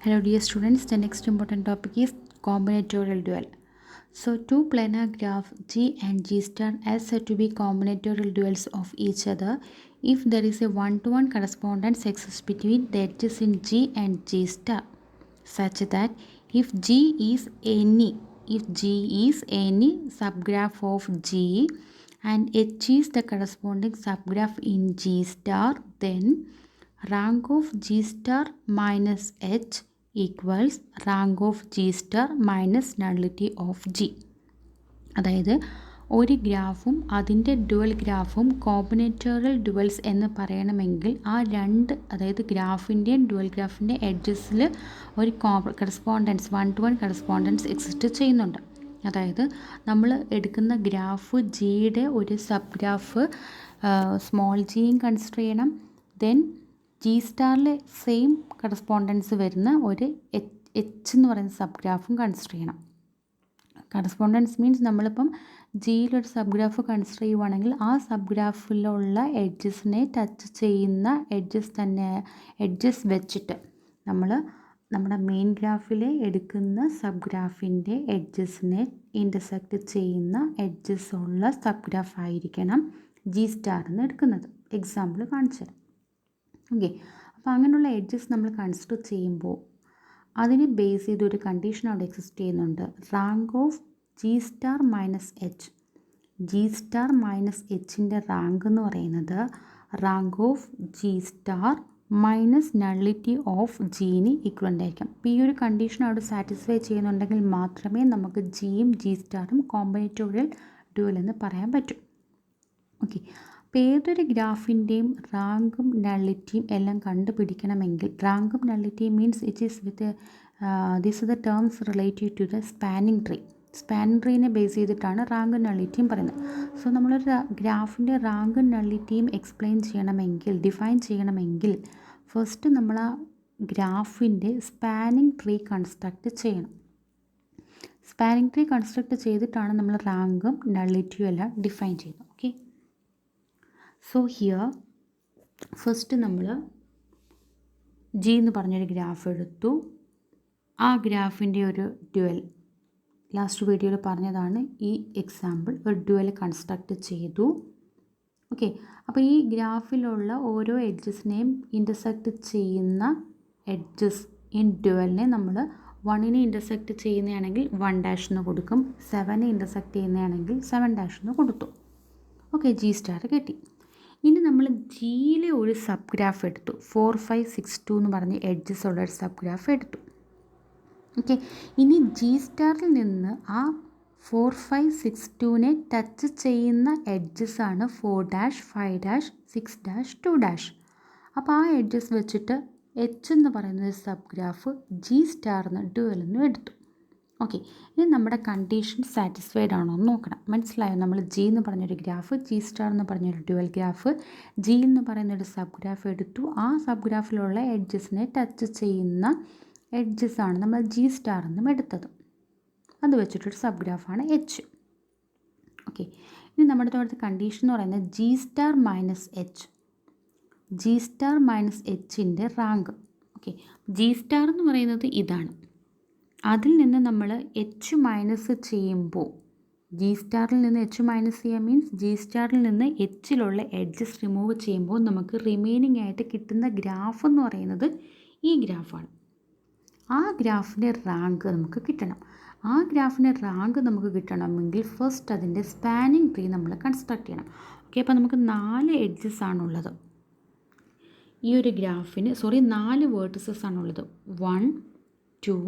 Hello dear students, the next important topic is combinatorial dual. So two planar graphs G and G star are said to be combinatorial duals of each other if there is a one-to-one correspondence exists between the edges in G and G star, such that if G is any subgraph of G and H is the corresponding subgraph in G star, then rank of G star minus H equals rank of G star minus nullity of G. അതായത് ഒരു ഗ്രാഫും അതിൻ്റെ dual ഗ്രാഫും combinatorial dwells എന്ന് പറയണമെങ്കിൽ ആ രണ്ട്, അതായത് ഗ്രാഫിൻ്റെയും dual ഗ്രാഫിൻ്റെ എഡ്ജസിൽ ഒരു correspondence, one two one correspondence exist ചെയ്യുന്നുണ്ട്. അതായത് നമ്മൾ എടുക്കുന്ന ഗ്രാഫ് ജിയുടെ ഒരു സബ് ഗ്രാഫ് സ്മോൾ ജിയും കൺസിഡർ ചെയ്യണം. ദെൻ ജി സ്റ്റാറിലെ സെയിം കറസ്പോണ്ടൻസ് വരുന്ന ഒരു എച്ച് എന്ന് പറയുന്ന സബ് ഗ്രാഫും കൺസിഡർ ചെയ്യണം. കറസ്പോണ്ടൻസ് മീൻസ് നമ്മളിപ്പം ജിയിലൊരു സബ് ഗ്രാഫ് കൺസിഡർ ചെയ്യുവാണെങ്കിൽ ആ സബ് ഗ്രാഫിലുള്ള എഡ്ജസിനെ ടച്ച് ചെയ്യുന്ന എഡ്ജസ് വെച്ചിട്ട് നമ്മൾ നമ്മുടെ മെയിൻ ഗ്രാഫിലെ എടുക്കുന്ന സബ് ഗ്രാഫിൻ്റെ എഡ്ജസിനെ ഇൻ്റർസെക്റ്റ് ചെയ്യുന്ന എഡ്ജസ് ഉള്ള സബ് ഗ്രാഫ് ആയിരിക്കണം ജി സ്റ്റാറിന് എടുക്കുന്നത്. എക്സാമ്പിൾ കാണിച്ചു തരാം. ഓക്കെ, അപ്പോൾ അങ്ങനെയുള്ള എഡ്ജസ് നമ്മൾ കൺസിഡർ ചെയ്യുമ്പോൾ അതിനെ ബേസ് ചെയ്തൊരു കണ്ടീഷൻ അവിടെ എക്സിസ്റ്റ് ചെയ്യുന്നുണ്ട്. Rank of G star minus H. G star minus എച്ചിൻ്റെ റാങ്ക് എന്ന് പറയുന്നത് rank of G star minus nullity of gene equivalent ആയിരിക്കും. അപ്പോൾ ഈ ഒരു കണ്ടീഷൻ അവിടെ സാറ്റിസ്ഫൈ ചെയ്യുന്നുണ്ടെങ്കിൽ മാത്രമേ നമുക്ക് ജിയും ജി സ്റ്റാറും കോമ്പിനേറ്റോറിയൽ ഡ്യുവൽ എന്ന് പറയാൻ പറ്റും. ഓക്കെ, അപ്പോൾ ഏതൊരു ഗ്രാഫിൻ്റെയും റാങ്കും നള്ളിറ്റിയും എല്ലാം കണ്ടുപിടിക്കണമെങ്കിൽ, റാങ്കും നള്ളിറ്റിയും means it is with these are the terms relative to the spanning tree. Spanning ട്രീനെ ബേസ് ചെയ്തിട്ടാണ് റാങ്കും നള്ളിറ്റിയും പറയുന്നത്. സോ നമ്മളൊരു ഗ്രാഫിൻ്റെ റാങ്കും നള്ളിറ്റിയും ഡിഫൈൻ ചെയ്യണമെങ്കിൽ ഫസ്റ്റ് നമ്മൾ ആ ഗ്രാഫിൻ്റെ സ്പാനിങ് ട്രീ കൺസ്ട്രക്റ്റ് ചെയ്യണം. സ്പാനിങ് ട്രീ കൺസ്ട്രക്റ്റ് ചെയ്തിട്ടാണ് നമ്മൾ റാങ്കും നള്ളിറ്റിയും എല്ലാം ഡിഫൈൻ ചെയ്യുന്നത്. ഓക്കെ, സോ ഹിയർ ഫസ്റ്റ് നമ്മൾ ജി എന്ന് പറഞ്ഞൊരു ഗ്രാഫ് എടുത്തു. ആ ഗ്രാഫിൻ്റെ ഒരു ഡ്യുവൽ ലാസ്റ്റ് വീഡിയോയിൽ പറഞ്ഞതാണ്. ഈ എക്സാമ്പിൾ ഒരു ഡ്യുവൽ കൺസ്ട്രക്റ്റ് ചെയ്തു. ഓക്കെ, അപ്പോൾ ഈ ഗ്രാഫിലുള്ള ഓരോ എഡ്ജസിനെയും ഇൻ്റർസെക്റ്റ് ചെയ്യുന്ന എഡ്ജസ് ഇൻ ഡ്യുവലിനെ നമ്മൾ 1നെ ഇൻ്റർസെക്റ്റ് ചെയ്യുന്നതാണെങ്കിൽ 1' എന്ന് കൊടുക്കും, 7നെ ഇൻ്റർസെക്റ്റ് ചെയ്യുന്നതാണെങ്കിൽ 7' എന്ന് കൊടുത്തു. ഓക്കെ, ജി സ്റ്റാർ കിട്ടി. ഇനി നമ്മൾ ജിയിലെ ഒരു സബ് ഗ്രാഫ് എടുത്തു. 4, 5, 6, 2 എന്ന് പറഞ്ഞ് എഡ്ജസ് ഉള്ള ഒരു സബ് ഗ്രാഫ് എടുത്തു. ഓക്കെ, ഇനി ജി സ്റ്റാറിൽ നിന്ന് ആ 4, 5, 6, 2നെ ടച്ച് ചെയ്യുന്ന എഡ്ജസാണ് 4', 5', 6', 2'. അപ്പോൾ ആ എഡ്ജസ് വെച്ചിട്ട് എച്ച് എന്ന് പറയുന്ന സബ് ഗ്രാഫ് ജി സ്റ്റാറിന് ഡ്യുവലെന്ന് എടുത്തു. ഓക്കെ, ഇനി നമ്മുടെ കണ്ടീഷൻ സാറ്റിസ്ഫൈഡ് ആണോ എന്ന് നോക്കണം. മനസ്സിലായോ? നമ്മൾ ജി എന്ന് പറഞ്ഞൊരു ഗ്രാഫ്, ജി സ്റ്റാർ എന്ന് പറഞ്ഞൊരു ഡ്യുവൽ ഗ്രാഫ്, ജി എന്ന് പറയുന്നൊരു സബ് ഗ്രാഫ് എടുത്തു. ആ സബ് ഗ്രാഫിലുള്ള എഡ്ജസിനെ ടച്ച് ചെയ്യുന്ന എഡ്ജസാണ് നമ്മൾ ജി സ്റ്റാർ എന്നും എടുത്തത്. അത് വെച്ചിട്ടൊരു സബ് ഗ്രാഫാണ് എച്ച്. ഓക്കെ, ഇനി നമ്മുടെ അവിടുത്തെ കണ്ടീഷൻ എന്ന് പറയുന്നത് G star minus H. G star minus എച്ചിൻ്റെ റാങ്ക്. ഓക്കെ, ജി സ്റ്റാർ എന്ന് പറയുന്നത് ഇതാണ്. അതിൽ നിന്ന് നമ്മൾ എച്ച് മൈനസ് ചെയ്യുമ്പോൾ, ജി സ്റ്റാറിൽ നിന്ന് എച്ച് മൈനസ് ചെയ്യുക മീൻസ് ജി സ്റ്റാറിൽ നിന്ന് എച്ചിലുള്ള എഡ്ജസ് റിമൂവ് ചെയ്യുമ്പോൾ നമുക്ക് റിമൈനിങ് ആയിട്ട് കിട്ടുന്ന ഗ്രാഫ് എന്ന് പറയുന്നത് ഈ ഗ്രാഫാണ്. ആ ഗ്രാഫിൻ്റെ റാങ്ക് നമുക്ക് കിട്ടണം. ആ ഗ്രാഫിൻ്റെ റാങ്ക് നമുക്ക് കിട്ടണമെങ്കിൽ ഫസ്റ്റ് അതിൻ്റെ സ്പാനിങ് ട്രീ നമ്മൾ കൺസ്ട്രക്ട് ചെയ്യണം. ഓക്കെ, അപ്പോൾ നമുക്ക് 4 എഡ്ജസ് ആണുള്ളത് ഈ ഒരു ഗ്രാഫിന്. 4 വേർട്ടിസസ് ആണുള്ളത്. 1, 2,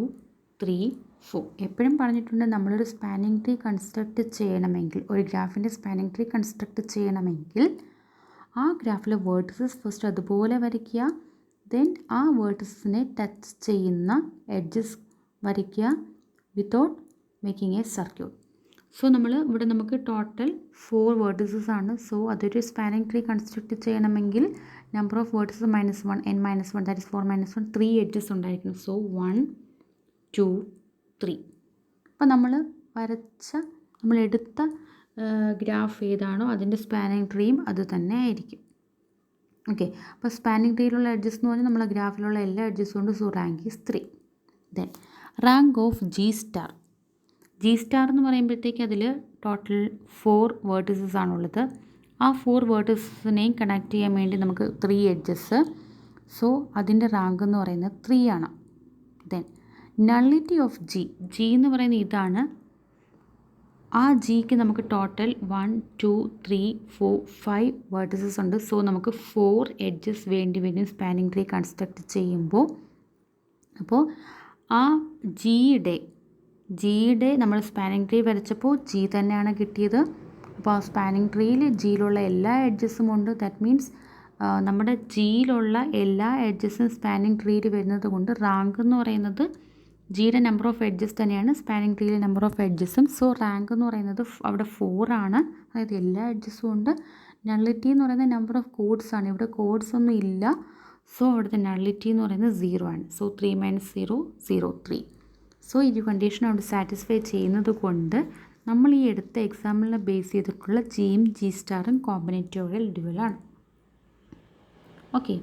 3, 4. എപ്പോഴും പറഞ്ഞിട്ടുണ്ട് നമ്മളൊരു സ്പാനിങ് ട്രീ കൺസ്ട്രക്റ്റ് ചെയ്യണമെങ്കിൽ, ഒരു ഗ്രാഫിൻ്റെ സ്പാനിങ് ട്രീ കൺസ്ട്രക്റ്റ് ചെയ്യണമെങ്കിൽ ആ ഗ്രാഫിലെ വേർട്ടിസസ് ഫസ്റ്റ് അതുപോലെ വരയ്ക്കുക. ദെൻ ആ വേർട്ടിസസിനെ ടച്ച് ചെയ്യുന്ന എഡ്ജസ് വരയ്ക്കുക without making A circuit. So ഇവിടെ നമുക്ക് ടോട്ടൽ 4 വേർട്ടിസസ് ആണ്. സോ അതൊരു സ്പാനിങ് ട്രീ കൺസ്ട്രക്റ്റ് ചെയ്യണമെങ്കിൽ number of vertices -1, n-1, that is 4 - 1, 3 edges ഉണ്ടായിരിക്കണം. സോ 1, 2, 3. അപ്പോൾ നമ്മളെടുത്ത ഗ്രാഫ് ഏതാണോ അതിൻ്റെ സ്പാനിങ് ട്രീയും അത് തന്നെ ആയിരിക്കും. ഓക്കെ, അപ്പോൾ സ്പാനിങ് ട്രീയിലുള്ള എഡ്ജസ് എന്ന് പറഞ്ഞാൽ നമ്മളെ ഗ്രാഫിലുള്ള എല്ലാ എഡ്ജസും ഉണ്ട്. So rank is 3. Then rank of G star. G star എന്ന് പറയുമ്പോഴത്തേക്ക് അതിൽ ടോട്ടൽ 4 വേർട്ടിസസ് ആണുള്ളത്. ആ 4 വേർട്ടിസസിനെയും കണക്ട് ചെയ്യാൻ വേണ്ടി നമുക്ക് 3 എഡ്ജസ്. സോ അതിൻ്റെ റാങ്ക് എന്ന് പറയുന്നത് 3 ആണ്. Then nullity of G. G എന്ന് പറയുന്നത് ഇതാണ്. ആ ജിക്ക് നമുക്ക് ടോട്ടൽ 1 2 3 4 5 വേർട്ടിസസ് ഉണ്ട്. സോ നമുക്ക് 4 എഡ്ജസ് വേണ്ടി വരും സ്പാനിങ് ട്രീ കൺസ്ട്രക്ട് ചെയ്യുമ്പോൾ. അപ്പോൾ ആ ജിയുടെ നമ്മൾ സ്പാനിങ് ട്രീ വരച്ചപ്പോൾ ജി തന്നെയാണ് കിട്ടിയത്. അപ്പോൾ ആ സ്പാനിങ് ട്രീയിൽ ജിയിലുള്ള എല്ലാ എഡ്ജസും ഉണ്ട്. ദാറ്റ് മീൻസ് നമ്മുടെ ജിയിലുള്ള എല്ലാ എഡ്ജസും സ്പാനിങ് ട്രീയിൽ വരുന്നത് കൊണ്ട് റാങ്ക് എന്ന് പറയുന്നത് ജിയുടെ നമ്പർ ഓഫ് എഡ്ജസ് തന്നെയാണ് സ്പാനിങ് ട്രീയിലെ നമ്പർ ഓഫ് എഡ്ജസും. സോ റാങ്ക് എന്ന് പറയുന്നത് അവിടെ 4 ആണ്. അതായത് എല്ലാ എഡ്ജസും ഉണ്ട്. നള്ളിറ്റി എന്ന് പറയുന്നത് നമ്പർ ഓഫ് കോഡ്സ് ആണ്. ഇവിടെ കോഡ്സ് ഒന്നും ഇല്ല. സോ അവിടുത്തെ നള്ളിറ്റി എന്ന് പറയുന്നത് 0 ആണ്. സോ 3 - 0 0 3. സോ ഈ കണ്ടീഷൻ അവിടെ സാറ്റിസ്ഫൈ ചെയ്യുന്നത് കൊണ്ട് നമ്മൾ ഈ എടുത്ത എക്സാമ്പിളിനെ ബേസ് ചെയ്തിട്ടുള്ള ജിയും ജി സ്റ്റാറും കോമ്പിനേറ്റോറിയൽ ഡ്യുവലാണ്. ഓക്കെ.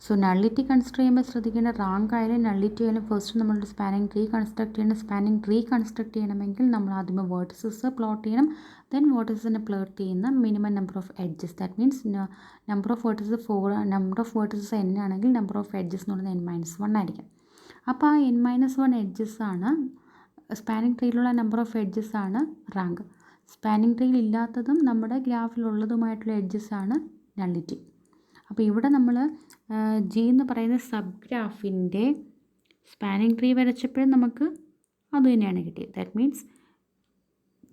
സോ നള്ളിറ്റി കൺസിഡർ ചെയ്യുമ്പോൾ ശ്രദ്ധിക്കേണ്ട റാങ്ക് ആയാലും നള്ളിറ്റി ആയാലും ഫസ്റ്റ് നമ്മളൊരു സ്പാനിങ് ട്രീ കൺസ്ട്രക്ട് ചെയ്യണം. സ്പാനിങ് ട്രീ കൺസ്ട്രക്ട് ചെയ്യണമെങ്കിൽ നമ്മൾ ആദ്യമേ വേർട്ടിസസ് പ്ലോട്ട് ചെയ്യണം. ദെൻ വേർട്ടിസസിനെ പ്ലോട്ട് ചെയ്യുന്ന minimum number of edges. That means number of vertices 4, number of vertices n ആണെങ്കിൽ നമ്പർ ഓഫ് എഡ്ജസ് എന്ന് പറയുന്നത് n-1 ആയിരിക്കും. അപ്പോൾ ആ n-1 എഡ്ജസ് ആണ് സ്പാനിങ് ട്രീയിലുള്ള നമ്പർ ഓഫ് എഡ്ജസ് ആണ് റാങ്ക്. സ്പാനിങ് ട്രീയിൽ ഇല്ലാത്തതും നമ്മുടെ ഗ്രാഫിലുള്ളതുമായിട്ടുള്ള എഡ്ജസ് ആണ് നള്ളിറ്റി. അപ്പോൾ ഇവിടെ നമ്മൾ ജി എന്ന് പറയുന്ന സബ് ഗ്രാഫിൻ്റെ സ്പാനിങ് ട്രീ വരച്ചപ്പോഴും നമുക്ക് അത് തന്നെയാണ് കിട്ടിയത്. ദാറ്റ് മീൻസ്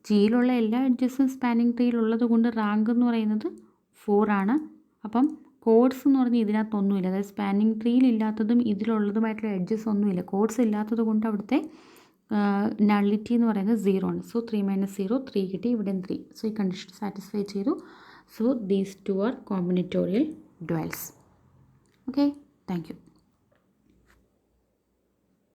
ജിയിലുള്ള എല്ലാ എഡ്ജസും സ്പാനിങ് ട്രീയിലുള്ളത് കൊണ്ട് റാങ്ക് എന്ന് പറയുന്നത് 4 ആണ്. അപ്പം കോഡ്സ് എന്ന് പറഞ്ഞാൽ ഇതിനകത്തൊന്നുമില്ല. അതായത് സ്പാനിങ് ട്രീയിൽ ഇല്ലാത്തതും ഇതിലുള്ളതുമായിട്ടുള്ള എഡ്ജസ് ഒന്നുമില്ല. കോഡ്സ് ഇല്ലാത്തത് കൊണ്ട് അവിടുത്തെ നള്ളിറ്റി എന്ന് പറയുന്നത് 0 ആണ്. സോ 3 - 0 3 കിട്ടി. ഇവിടെ 3. സോ ഈ കണ്ടീഷൻ സാറ്റിസ്ഫൈ ചെയ്തു. So these 2 are combinatorial duals. Okay, thank you.